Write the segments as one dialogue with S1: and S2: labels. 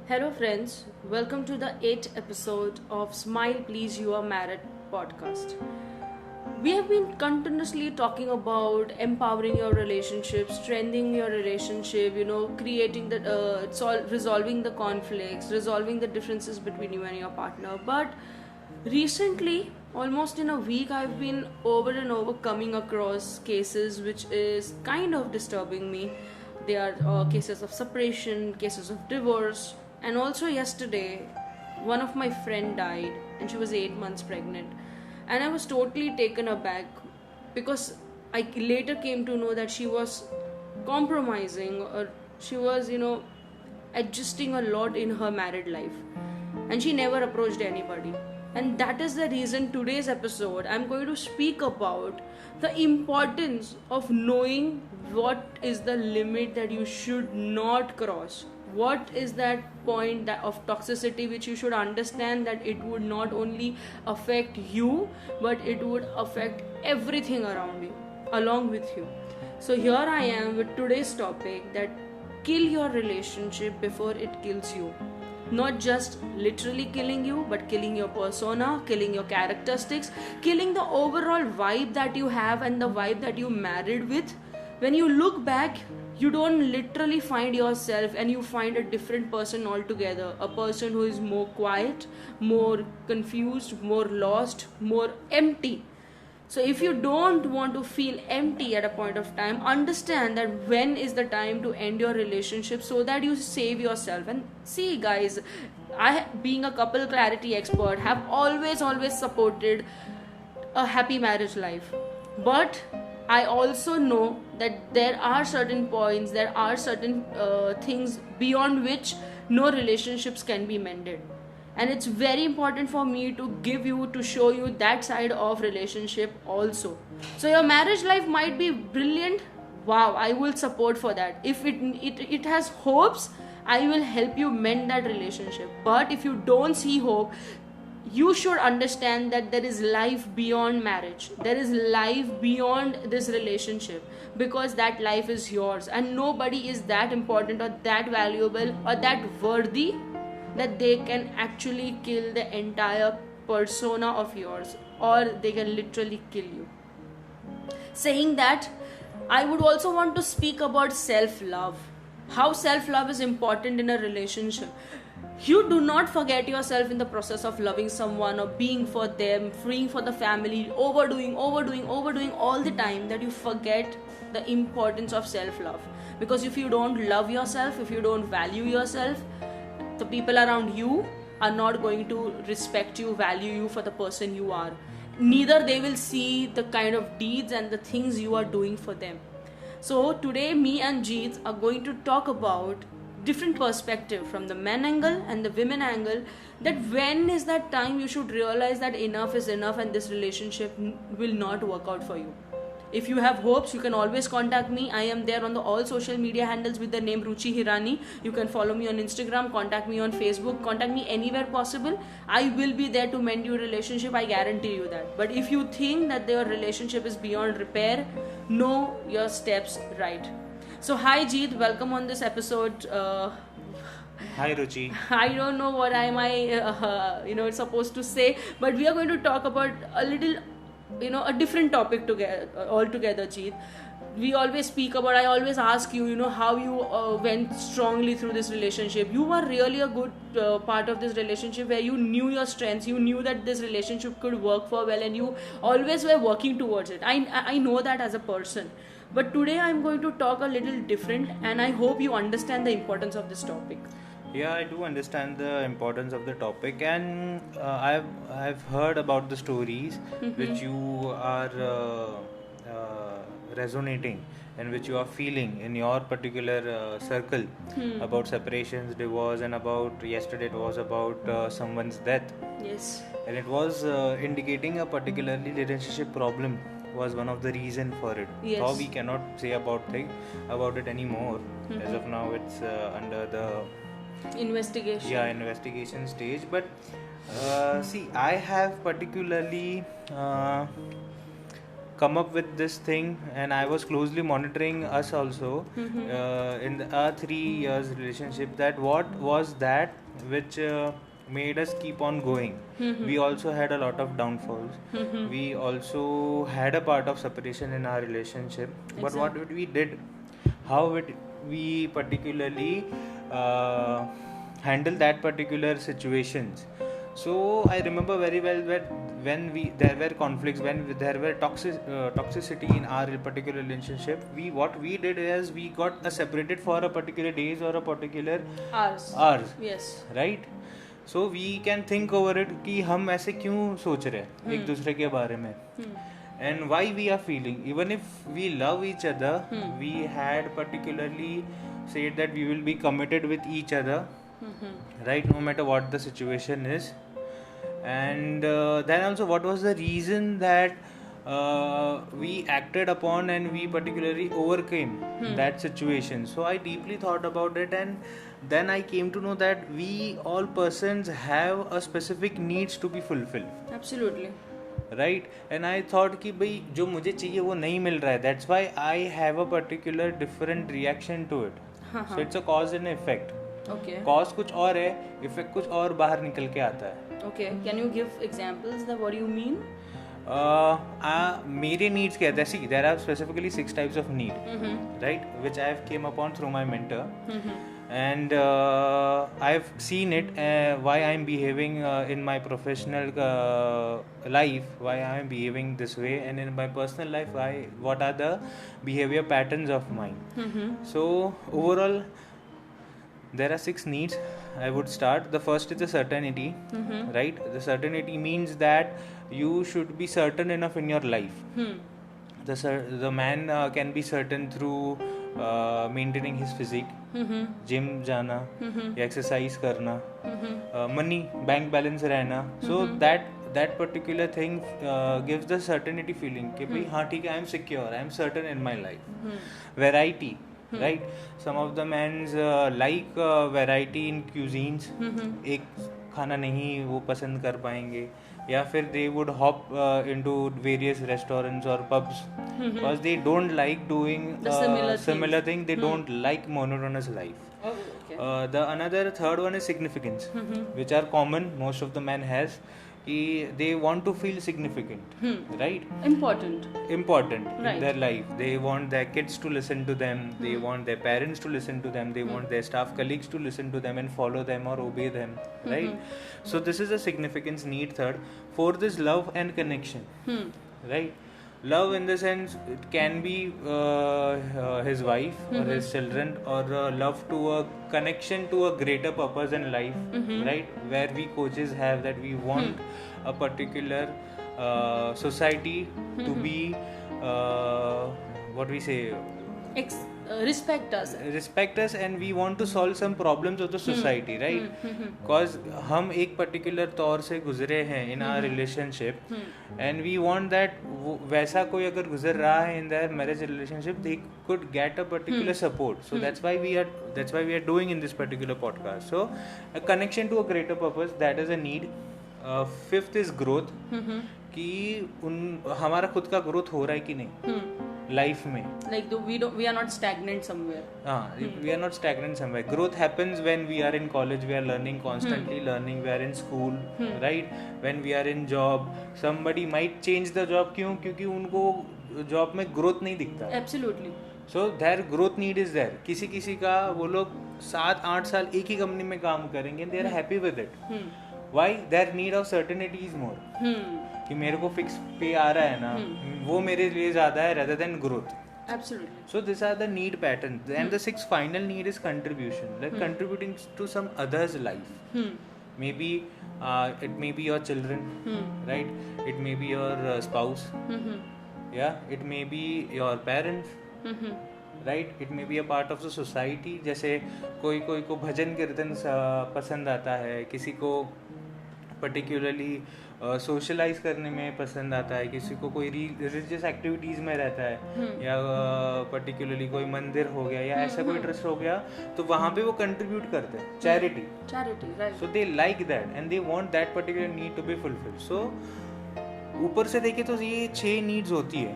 S1: Hello, friends. Welcome to the 8th episode of Smile Please You Are Married podcast. We have been continuously talking about empowering your relationship, strengthening your relationship, creating resolving the conflicts, resolving the differences between you and your partner. But recently, almost in a week, I've been over and over coming across cases which is kind of disturbing me. They are cases of separation, cases of divorce, and also yesterday, one of my friend died, and she was 8 months pregnant, and I was totally taken aback because I later came to know that she was compromising or she was, adjusting a lot in her married life, and she never approached anybody. And that is the reason today's episode I'm going to speak about the importance of knowing what is the limit that you should not cross. What is that point of toxicity which you should understand that it would not only affect you but it would affect everything around you along with you. So here I am with today's topic, that kill your relationship before it kills you. Not just literally killing you, but killing your persona, killing your characteristics, killing the overall vibe that you have and the vibe that you married with. When you look back, you don't literally find yourself and you find a different person altogether. A person who is more quiet, more confused, more lost, more empty. So if you don't want to feel empty at a point of time, understand that when is the time to end your relationship so that you save yourself. And see guys, I, being a couple clarity expert, have always supported a happy marriage life. But I also know that there are certain points, there are certain things beyond which no relationships can be mended. And it's very important for me to show you that side of relationship also. So your marriage life might be brilliant. Wow, I will support for that. If it has hopes, I will help you mend that relationship. But if you don't see hope, you should understand that there is life beyond marriage. There is life beyond this relationship, because that life is yours and nobody is that important or that valuable or that worthy that they can actually kill the entire persona of yours, or they can literally kill you. Saying that, I would also want to speak about self-love. How self-love is important in a relationship. You do not forget yourself in the process of loving someone or being for them, freeing for the family, overdoing all the time, that you forget the importance of self-love. Because if you don't love yourself, if you don't value yourself, the people around you are not going to respect you, value you for the person you are. Neither they will see the kind of deeds and the things you are doing for them. So today me and Jeet are going to talk about different perspective from the men angle and the women angle, that when is that time you should realize that enough is enough and this relationship will not work out for you. If you have hopes, you can always contact me. I am there on the all social media handles with the name Ruchi Hirani. You can follow me on Instagram, contact me on Facebook, contact me anywhere possible. I will be there to mend your relationship, I guarantee you that. But if you think that your relationship is beyond repair, know your steps right. So hi Jeet, welcome on this episode.
S2: Hi Ruchi.
S1: I don't know what am I supposed to say, but we are going to talk about a little, a different topic together altogether, Jeet. We always speak about, I always ask you, how you went strongly through this relationship. You were really a good part of this relationship where you knew your strengths, you knew that this relationship could work for well, and you always were working towards it. I know that as a person. But today I'm going to talk a little different, and I hope you understand the importance of this topic.
S2: Yeah, I do understand the importance of the topic, and I've heard about the stories which you are resonating and which you are feeling in your particular circle about separations, divorce, and about yesterday it was about someone's death.
S1: Yes.
S2: And it was indicating a particularly relationship problem was one of the reason for it.
S1: Yes.
S2: How we cannot say about it anymore. As of now, it's under the investigation stage. But see, I have particularly come up with this thing, and I was closely monitoring us also in our 3 years relationship, that what was that which made us keep on going. We also had a lot of downfalls. We also had a part of separation in our relationship. But what we did, how we particularly handle that particular situations. So I remember very well that when there were conflicts, when there were toxicity in our particular relationship, what we did is we got separated for a particular days or a particular hours.
S1: Yes.
S2: Right? So we can think over it कि हम ऐसे क्यों सोच रहे हैं एक दूसरे के बारे में, and why we are feeling, even if we love each other, we had particularly said that we will be committed with each other, right, no matter what the situation is. And then also, what was the reason that we acted upon and we particularly overcame that situation? So I deeply thought about it, and then I came to know that we all persons have a specific needs to be fulfilled.
S1: Absolutely.
S2: Right? And I thought कि भाई जो मुझे चाहिए वो नहीं मिल रहा है, that's why I have a particular different reaction to it. So it's a cause and effect.
S1: Okay.
S2: Cause कुछ और है, effect कुछ और बाहर निकल के आता है.
S1: Okay, can you give examples that what do you mean?
S2: मेरे needs क्या थे? See, there are specifically 6 types of need, right, which I have came upon through my mentor. And I've seen it, why I'm behaving in my professional life, why I'm behaving this way, and in my personal life, what are the behavior patterns of mine. So overall, there are 6 needs. I would start. The first is the certainty, right? The certainty means that you should be certain enough in your life. The man can be certain through maintaining his physique, gym जाना या exercise करना, money bank balance रहना. सो that particular thing gives the certainty feeling कि भाई हाँ ठीक है, I am secure, I am certain in my life. Variety, right? Some of the men's like variety in cuisines. एक खाना नहीं वो पसंद कर पाएंगे, या फिर they would hop into various restaurants or pubs because they don't like doing similar thing. They don't like monotonous life. The another third one is significance, which are common most of the men has. They want to feel significant, right? Important right. In their life. They want their kids to listen to them. They want their parents to listen to them. They want their staff colleagues to listen to them and follow them or obey them, right? So this is a significance need. Third. Fourth is love and connection, right? Love in the sense it can be his wife or his children, or love to a connection to a greater purpose in life, right? Where we coaches have that we want a particular society to be what we say respect us, and we want to solve some problems of the society, right? Because हम एक particular तौर से गुजरे हैं in our relationship, and we want that वैसा कोई अगर गुजर रहा है in their marriage relationship, they could get a particular support. So that's why we are doing in this particular podcast. So a connection to a greater purpose, that is a need. Fifth is growth, कि हमारा खुद का growth हो रहा है कि नहीं life में,
S1: like we are not stagnant somewhere.
S2: We are not stagnant somewhere. Growth happens when we are in college, we are learning, constantly learning. We are in school, right? When we are in job, somebody might change the job. क्यों? क्योंकि उनको job में growth नहीं दिखता.
S1: Absolutely.
S2: So their growth need is there. किसी का वो लोग 7-8 साल एक ही कंपनी में काम करेंगे, they are happy with it. Why? Their need of certainty is more. कि मेरे को फिक्स पे आ रहा है ना, वो मेरे लिए ज़्यादा है rather than growth.
S1: Absolutely.
S2: So these are the need patterns. And the sixth final need is contribution, like contributing to some other's life. Maybe it may be your children, right? It may be your spouse. Yeah, it may be your parents. Right? It may be a part of the society. जैसे कोई को भजन कीर्तन पसंद आता है, किसी को particularly socialise करने में पसंद आता है, किसी को कोई रिलीजियस एक्टिविटीज़ में रहता है, या पर्टिकुलरली कोई मंदिर हो गया या ऐसा कोई ट्रस्ट हो गया, तो वहाँ पे वो कंट्रीब्यूट करते हैं, charity, right. So they like that and they want that particular need to be fulfilled. So ऊपर से देखे तो ये 6 नीड्स होती है,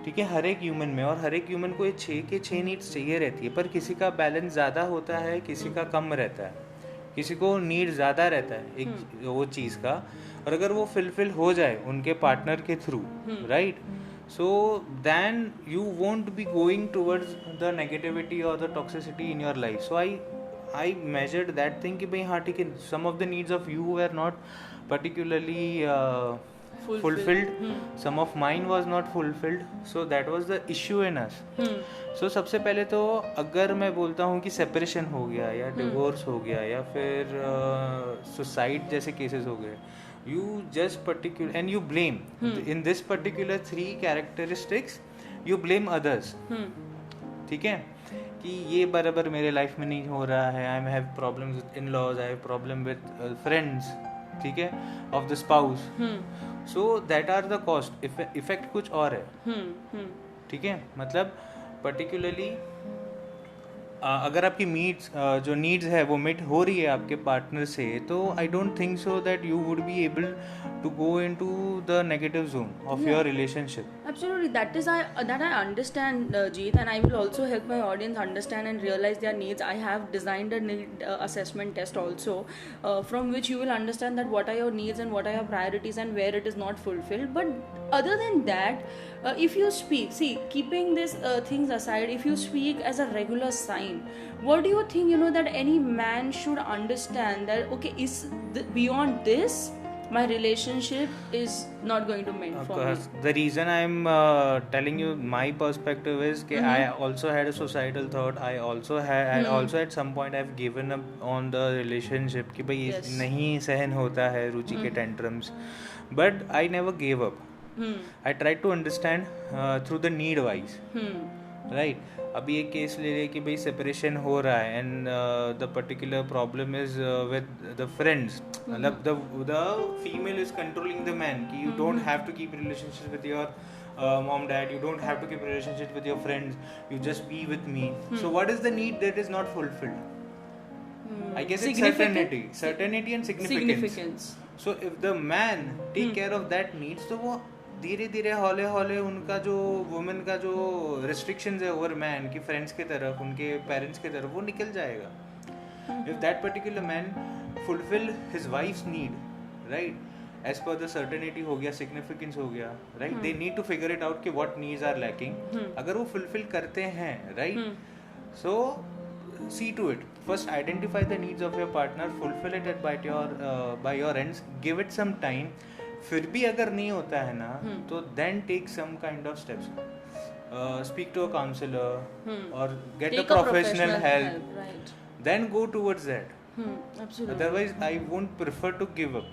S2: ठीक है, हर एक ह्यूमन में, और हर एक ह्यूमन को ये 6 के 6 नीड्स चाहिए रहती है, पर किसी का बैलेंस ज़्यादा होता है, किसी का कम रहता है, किसी को नीड ज़्यादा रहता है एक वो चीज़ का, और अगर वो फुलफिल हो जाए उनके पार्टनर के through, right, so then you won't be going towards the negativity और the toxicity in your life. So I measured that thing कि भाई हाँ ठीक है, some of the needs of you are not particularly fulfilled. Some of mine was not fulfilled, so that was the issue in us. So सबसे पहले तो अगर मैं बोलता हूँ कि सेपरेशन हो गया या डिवोर्स हो गया या फिर सुसाइड जैसे केसेस हो गए, you just particular and you blame in this particular 3 characteristics, you blame others. ठीक है, कि ये बराबर मेरे लाइफ में नहीं हो रहा है, I have problems with in laws, I have problem with friends, ठीक है, of the spouse. So that are the cost. Effect कुछ और है, ठीक है, मतलब पर्टिकुलरली अगर आपकी जो नीड्स है वो मीट हो रही है आपके पार्टनर से, तो I don't think so that you would be able to go into the negative zone of your relationship.
S1: Absolutely, that I understand, Jeet, and I will also help my audience understand and realize their needs. I have designed a need assessment test also, from which you will understand that what are your needs and what are your priorities and where it is not fulfilled. But other than that, if you speak, keeping these things aside, if you speak as a regular sign, what do you think, that any man should understand that, okay, is beyond this, my relationship is not going to mend for me?
S2: The reason I'm telling you my perspective is that I also had a suicidal thought. I also at some point I've given up on the relationship कि भाई नहीं सहन होता है रुचि के tantrums, but I never gave up. I tried to understand through the need wise. Right. अभी एक case ले रहे कि भाई सेपरेशन हो रहा है and the particular problem is with the friends, मतलब the female is controlling the man कि you don't have to keep relationship with your mom dad, you don't have to keep relationship with your friends, you just be with me. So what is the need that is not fulfilled? I guess it's certainty and significance. So if the man take care of that needs, तो वो धीरे धीरे हौले हौले उनका जो women का जो रिस्ट्रिक्शंस है ओवर मैन की फ्रेंड्स की तरफ, उनके पेरेंट्स की तरफ, वो निकल जाएगा. If that particular man fulfil his wife's need, right, as per the certainty हो गया, सिग्निफिकेंस हो गया, right, they need to figure it out कि व्हाट नीड्स आर लैकिंग. अगर वो फुलफिल करते हैं, right, so see to it. First identify the needs of your partner, fulfill it by your ends, give it some time. फिर भी अगर नहीं होता है ना, तो then take some kind of steps. Speak to a counselor or get a professional help.
S1: Right.
S2: Then go towards that.
S1: Absolutely.
S2: Otherwise, I won't prefer to give up.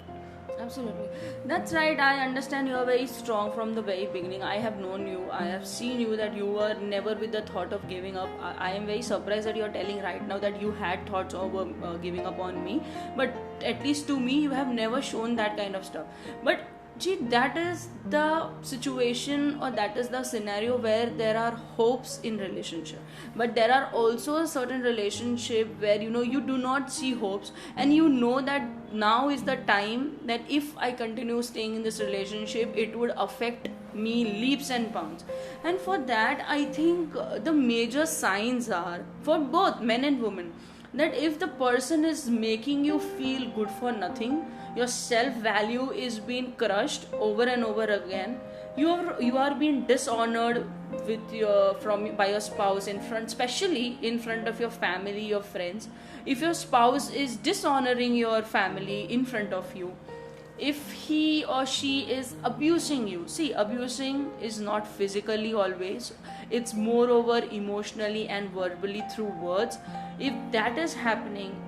S1: Absolutely. That's right. I understand you are very strong from the very beginning. I have known you. I have seen you that you were never with the thought of giving up. I am very surprised that you are telling right now that you had thoughts of giving up on me. But at least to me, you have never shown that kind of stuff. But gee, that is the situation or that is the scenario where there are hopes in relationship. But there are also a certain relationship where you do not see hopes, and you know that now is the time that if I continue staying in this relationship, it would affect me leaps and bounds. And for that, I think the major signs are for both men and women that if the person is making you feel good for nothing, your self value is being crushed over and over again, you are being dishonored by your spouse in front, especially in front of your family, your friends. If your spouse is dishonoring your family in front of you, if he or she is abusing you, abusing is not physically always, it's moreover emotionally and verbally through words. If that is happening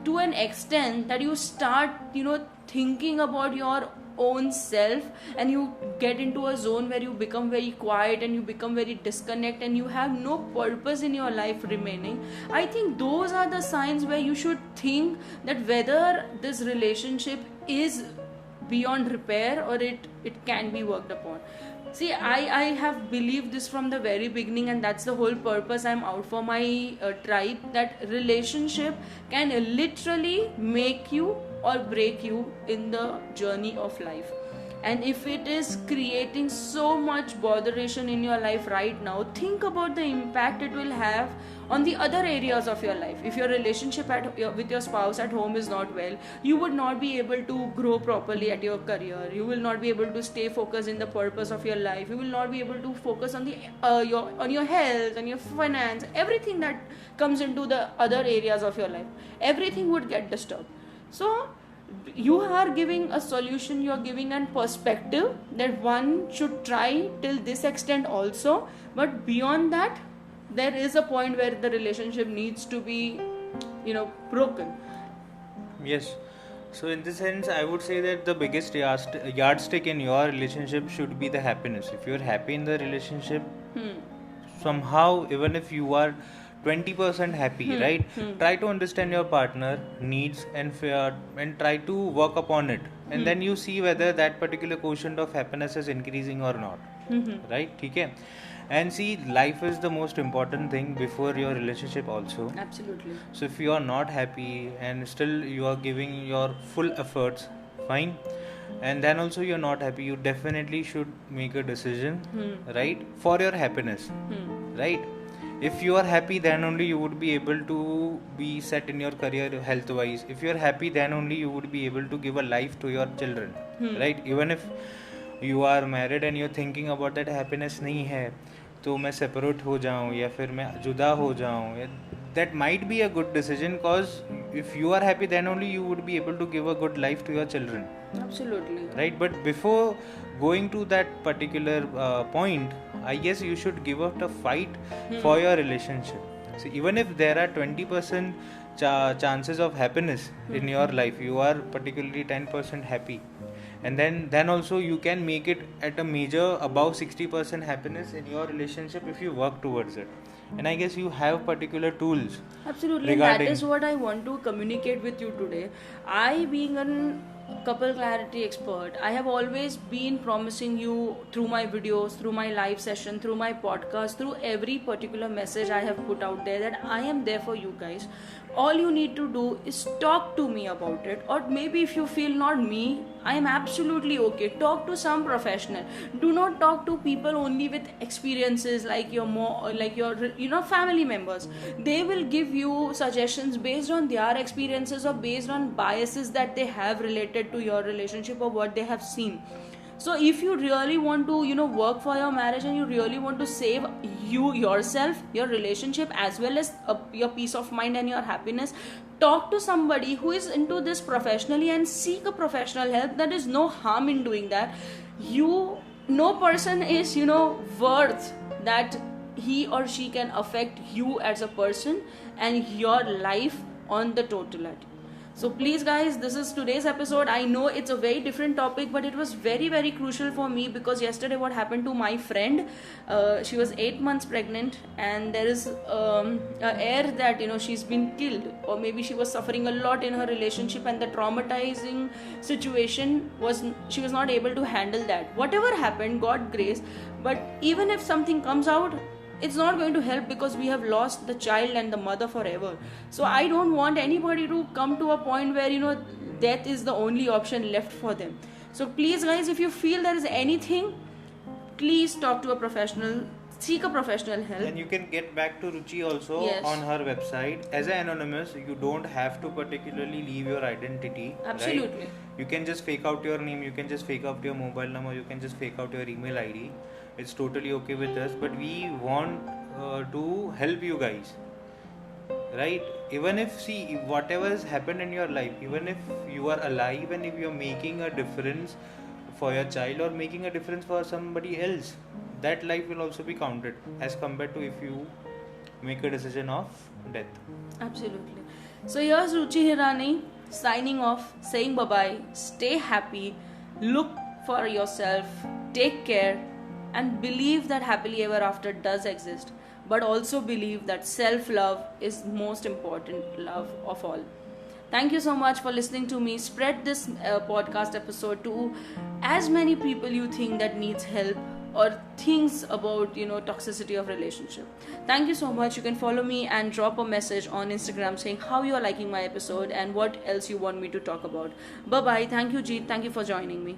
S1: to an extent that you start thinking about your own self, and you get into a zone where you become very quiet and you become very disconnect and you have no purpose in your life remaining, I think those are the signs where you should think that whether this relationship is beyond repair or it can be worked upon. I have believed this from the very beginning, and that's the whole purpose I'm out for my tribe, that relationship can literally make you or break you in the journey of life. and if it is creating so much botheration in your life right now, think about the impact it will have on the other areas of your life. If your relationship with your spouse at home is not well, you would not be able to grow properly at your career. You will not be able to stay focused in the purpose of your life. You will not be able to focus on your health, on your finance, everything that comes into the other areas of your life. Everything would get disturbed. So you are giving a solution, you are giving a perspective that one should try till this extent also, but beyond that there is a point where the relationship needs to be broken.
S2: Yes. So in this sense, I would say that the biggest yardstick in your relationship should be the happiness. If you're happy in the relationship, somehow, even if you are 20% happy, right? Try to understand your partner needs and try to work upon it, and then you see whether that particular quotient of happiness is increasing or not, right? Okay. And see, life is the most important thing before your relationship also.
S1: Absolutely.
S2: So if you are not happy and still you are giving your full efforts, fine, and then also you're not happy, you definitely should make a decision, right, for your happiness, right? If you are happy, then only you would be able to be set in your career health wise. If you are happy, then only you would be able to give a life to your children, right? Even if you are married and you're thinking about that happiness नहीं है, तो मैं separate हो जाऊँ या फिर मैं जुदा हो जाऊँ, that might be a good decision, because if you are happy, then only you would be able to give a good life to your children.
S1: Absolutely.
S2: Right, but before going to that particular point, I guess you should give up a fight for your relationship. So even if there are 20% chances of happiness in your life, you are particularly 10% happy, and then also you can make it at a major above 60% happiness in your relationship if you work towards it. And I guess you have particular tools.
S1: Absolutely, and that is what I want to communicate with you today. I, being a couple clarity expert, I have always been promising you through my videos, through my live session, through my podcast, through every particular message I have put out there, that I am there for you guys. All you need to do is talk to me about it, or maybe if you feel not me, I am absolutely okay. Talk to some professional. Do not talk to people only with experiences like your family members. They will give you suggestions based on their experiences or based on biases that they have related to your relationship or what they have seen. So if you really want to work for your marriage, and you really want to save yourself, your relationship, as well as your peace of mind and your happiness, talk to somebody who is into this professionally and seek a professional help. There is no harm in doing that. No person is worth that he or she can affect you as a person and your life on the totality. So please guys, this is today's episode. I know it's a very different topic, but it was very, very crucial for me, because yesterday what happened to my friend, she was 8 months pregnant, and there is a air that she's been killed, or maybe she was suffering a lot in her relationship, and the traumatizing situation was she was not able to handle that. Whatever happened, God grace, but even if something comes out, it's not going to help, because we have lost the child and the mother forever. So I don't want anybody to come to a point where death is the only option left for them. So please guys, if you feel there is anything, please talk to a professional, seek a professional help.
S2: And you can get back to Ruchi also. Yes. On her website as an anonymous. You don't have to particularly leave your identity.
S1: Absolutely.
S2: Right? You can just fake out your name, you can just fake out your mobile number, you can just fake out your email ID. It's totally okay with us, but we want to help you guys, right? Even if whatever has happened in your life, even if you are alive and if you're making a difference for your child or making a difference for somebody else, that life will also be counted as compared to if you make a decision of death.
S1: Absolutely. So here's Ruchi Hirani signing off, saying bye-bye. Stay happy, look for yourself, take care, and believe that happily ever after does exist, but also believe that self-love is most important love of all. Thank you so much for listening to me. Spread this podcast episode to as many people you think that needs help or things about toxicity of relationship. Thank you so much. You can follow me and drop a message on Instagram saying how you are liking my episode and what else you want me to talk about. Bye bye. Thank you, Jeet. Thank you for joining me.